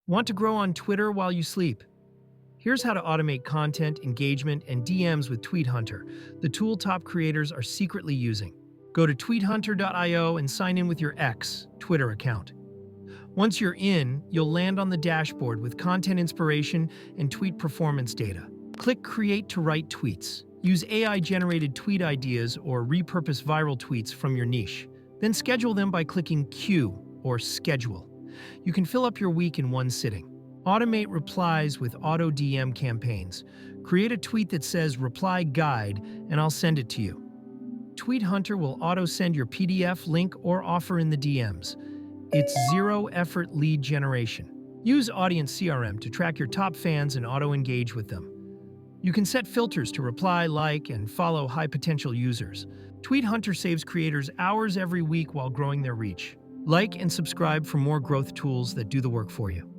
Want to grow on Twitter while you sleep? Here's how to automate content, engagement, and DMs with Tweet Hunter, the tool top creators are secretly using. Go to tweethunter.io and sign in with your X Twitter account. Once you're in, you'll land on the dashboard with content inspiration and tweet performance data. Click Create to write tweets. Use AI-generated tweet ideas or repurpose viral tweets from your niche. Then schedule them by clicking Queue or Schedule. You can fill up your week in one sitting. Automate replies with auto DM campaigns. Create a tweet that says Reply Guide, and I'll send it to you. Tweet Hunter will auto-send your PDF, link, or offer in the DMs. It's zero-effort lead generation. Use Audience CRM to track your top fans and auto-engage with them. You can set filters to reply, like, and follow high-potential users. Tweet Hunter saves creators hours every week while growing their reach. Like and subscribe for more growth tools that do the work for you.